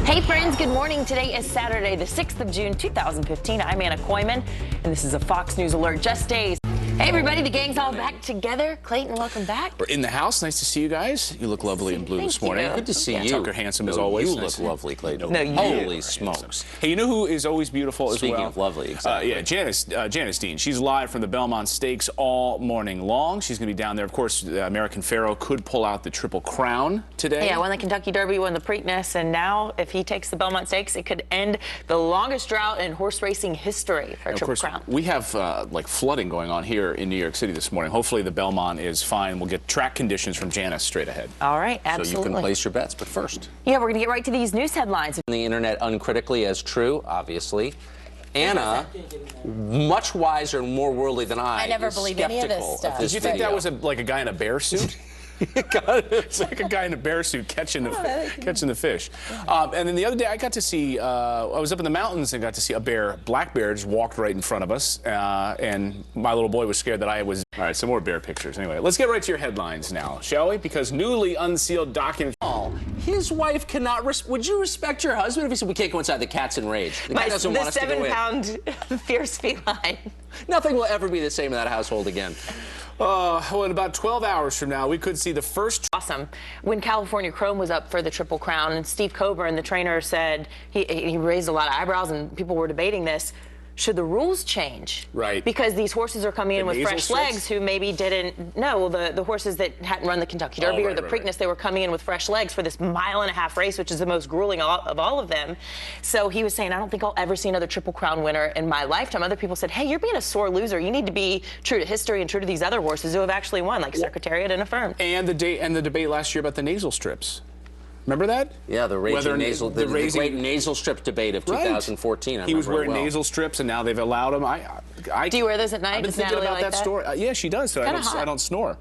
Hey friends, good morning. Today is Saturday, the 6th of June, 2015. I'm Anna Kooiman, and this is a Fox News Alert Just Days. Hey everybody, the gang's all back together. Clayton, welcome back. We're in the house. Nice to see you guys. You look lovely in blue this morning. Good to see you. Tucker, handsome as always. You look lovely, Clayton. No, you Holy smokes. Hey, you know who is always beautiful as well? Speaking of lovely, exactly. Yeah, Janice Dean. She's live from the Belmont Stakes all morning long. She's going to be down there. Of course, American Pharoah could pull out the Triple Crown today. Yeah, won the Kentucky Derby, won the Preakness, and now if he takes the Belmont Stakes, it could end the longest drought in horse racing history for Triple Crown. We have like flooding going on here in New York City this morning. Hopefully the Belmont is fine. We'll get track conditions from Janice straight ahead. All right, absolutely. So you can place your bets, but first. Yeah, we're going to get right to these news headlines. The internet uncritically as true, obviously. Anna, much wiser and more worldly than I never believed any of this stuff. Did you think that was like a guy in a bear suit? It's like a guy in a bear suit catching the fish. And then the other day I got to see, I was up in the mountains and got to see a bear, black bear, just walked right in front of us. And my little boy was scared that I was. All right, some more bear pictures. Anyway, let's get right to your headlines now, shall we? Because newly unsealed documents. His wife cannot. Would you respect your husband if he said, "We can't go inside, the cat's enraged"? The guy doesn't want us to go in. The 7-pound fierce feline. Nothing will ever be the same in that household again. Well, in about 12 hours from now, we could see the first. Awesome. When California Chrome was up for the Triple Crown, and Steve Coburn, the trainer, said he raised a lot of eyebrows, and people were debating this. Should the rules change? Right. Because these horses are coming in with fresh legs who maybe didn't know. The horses that hadn't run the Kentucky Derby or the Preakness, they were coming in with fresh legs for this mile-and-a-half race, which is the most grueling of all of them. So he was saying, I don't think I'll ever see another Triple Crown winner in my lifetime. Other people said, hey, you're being a sore loser. You need to be true to history and true to these other horses who have actually won, like Secretariat and Affirmed. And the debate last year about the nasal strips. Remember that? Yeah, the great nasal strip debate of 2014. He was wearing nasal strips, and now they've allowed him. Do you wear those at night? I've been thinking about that story. Yeah, she does. So I don't snore.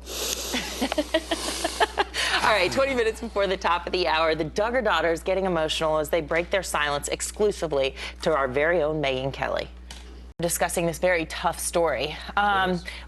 All right, 20 minutes before the top of the hour, the Duggar daughters getting emotional as they break their silence exclusively to our very own Megyn Kelly. Discussing this very tough story.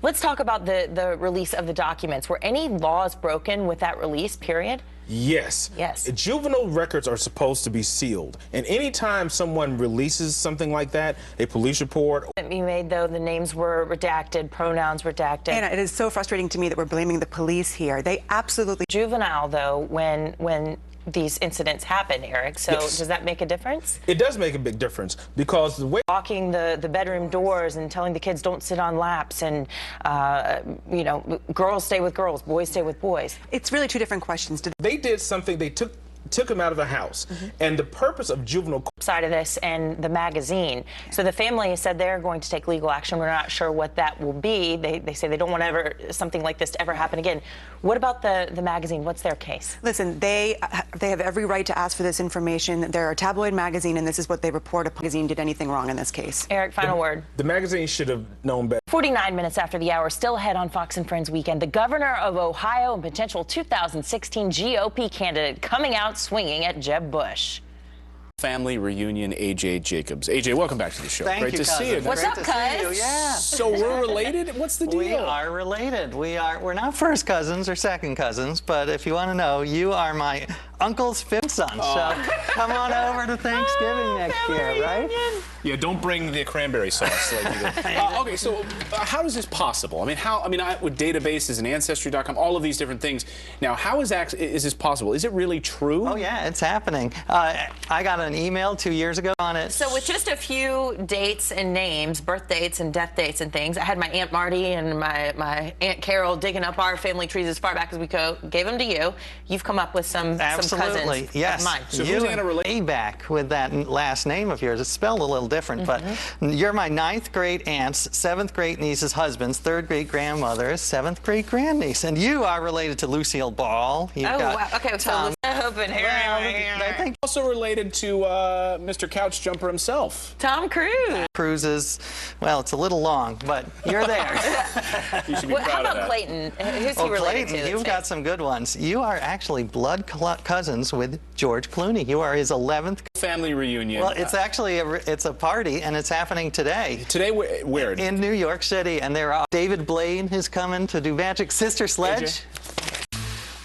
Let's talk about the release of the documents. Were any laws broken with that release, period? Yes. Yes. Juvenile records are supposed to be sealed. And anytime someone releases something like that, a police report. You made, though, the names were redacted, pronouns redacted. Anna, it is so frustrating to me that we're blaming the police here. They absolutely. Juvenile, though, when these incidents happen, Eric. So yes. Does that make a difference? It does make a big difference because the way locking the bedroom doors and telling the kids don't sit on laps and you know, girls stay with girls, boys stay with boys. It's really two different questions. They did something. They took him out of the house, and the purpose of juvenile side of this and the magazine. So the family has said they're going to take legal action. We're not sure what that will be. They say they don't want something like this to ever happen again. What about the magazine? What's their case? Listen, they have every right to ask for this information. They're a tabloid magazine, and this is what they report. A magazine did anything wrong in this case. Eric, final word. The magazine should have known better. 49 minutes after the hour, still ahead on Fox and Friends Weekend. The governor of Ohio and potential 2016 GOP candidate coming out swinging at Jeb Bush. Family reunion, AJ Jacobs. AJ, welcome back to the show. Great to see you. What's up, cuz? Yeah. So we're related? What's the deal? We are related. We're not first cousins or second cousins, but if you want to know, you are my uncle's fifth son. So come on over to Thanksgiving next year, right? Yeah, don't bring the cranberry sauce like you did. Okay, so how is this possible? I mean, with databases and Ancestry.com, all of these different things. Now, how is this possible? Is it really true? Oh yeah, it's happening. I got an email 2 years ago on it. So with just a few dates and names, birth dates and death dates and things, I had my Aunt Marty and my Aunt Carol digging up our family trees as far back as we could, gave them to you. You've come up with some cousins yes. of mine. So you who's Anna way back with that last name of yours. It's spelled a little different, but you're my 9th grade aunt's, 7th grade niece's husband's, 3rd grade grandmother's, 7th grade grandniece, and you are related to Lucille Ball. Wow. Okay, so open here. I think also related to Mr. Couch Jumper himself. Tom Cruise. Cruises, well, it's a little long, but you're there. You should be proud How of about that. Clayton? Who's he related Clayton, to? you've got some good ones. You are actually blood cousins with George Clooney. You are his 11th family reunion. Well, it's actually it's a party, and it's happening today. Today, where? In New York City, and David Blaine is coming to do Magic Sister Sledge. AJ?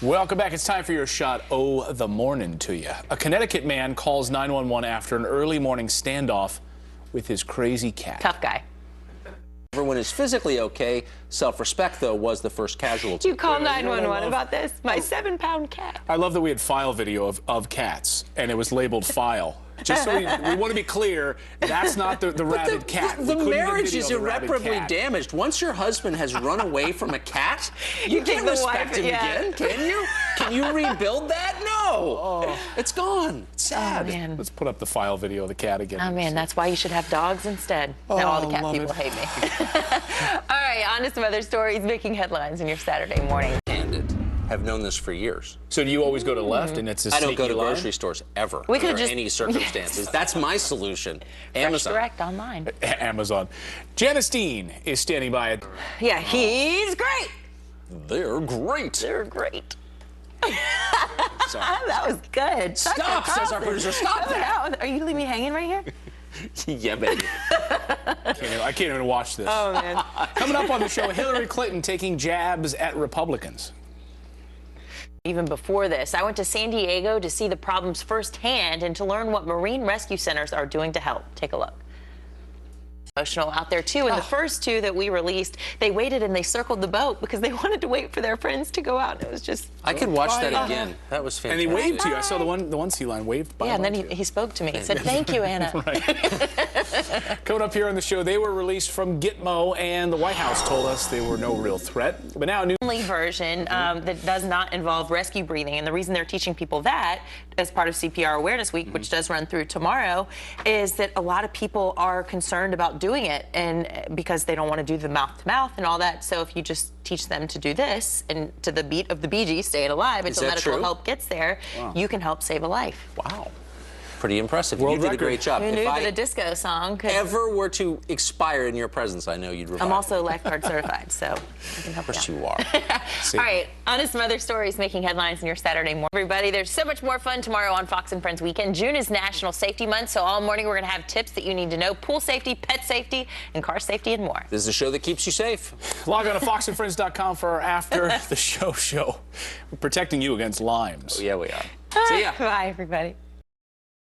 Welcome back. It's time for your shot. Oh, the morning to you. A Connecticut man calls 911 after an early morning standoff with his crazy cat. Tough guy. Everyone is physically okay. Self-respect, though, was the first casualty. You call 911 about this? My 7-pound cat. I love that we had file video of cats, and it was labeled file. Just so we want to be clear, that's not the rabid cat. The We couldn't get marriage video is of the rabid irreparably cat. damaged. Once your husband has run away from a cat, you can't the respect wife- him yeah. again, can you? Can you rebuild that? No. It's gone. It's sad. Oh, man. Let's put up the file video of the cat again. Oh, man, that's why you should have dogs instead. Now all the cat love people it. hate me. All right, on to some other stories making headlines in your Saturday morning. Handed. Have known this for years. So do you always go to the left and it's a I don't go sneaky to line? grocery stores ever We could've under just- any circumstances. That's my solution. Fresh Amazon. Direct online. Amazon. Janice Dean is standing by. Yeah, he's great. They're great. They're great. Sorry. That was good. Stop, says our producer. Stop that. Are you leaving me hanging right here? Yeah, baby. I can't even watch this. Oh, man. Coming up on the show, Hillary Clinton taking jabs at Republicans. Even before this, I went to San Diego to see the problems firsthand and to learn what marine rescue centers are doing to help. Take a look. Emotional out there too. And the first two that we released, they waited and they circled the boat because they wanted to wait for their friends to go out. It was just I could watch that again. That was And fantastic. he waved to you. I saw the one sea line waved by. yeah. And then he spoke to me. He said, "Thank you, Anna." Coming up here on the show, they were released from Gitmo, and the White House told us they were no real threat. But now a new Only version that does not involve rescue breathing, and the reason they're teaching people that as part of CPR Awareness Week, which does run through tomorrow, is that a lot of people are concerned about doing it, and because they don't want to do the mouth to mouth and all that. So if you just teach them to do this and to the beat of the Bee Gees, staying alive until that medical true? help gets there, you can help save a life. Wow. Pretty impressive. World you did a record. great job. Who If knew I that a disco song could? ever were to expire in your presence, I know you'd revive I'm me. also lifeguard certified, so I can help Of course you out. you are. All right, on to some other stories making headlines in your Saturday morning. Everybody, there's so much more fun tomorrow on Fox and Friends Weekend. June is National Safety Month, so all morning we're going to have tips that you need to know. Pool safety, pet safety, and car safety and more. This is a show that keeps you safe. log on to foxandfriends.com for our after the show. We're protecting you against limes. Yeah, we are. See ya. Bye, everybody.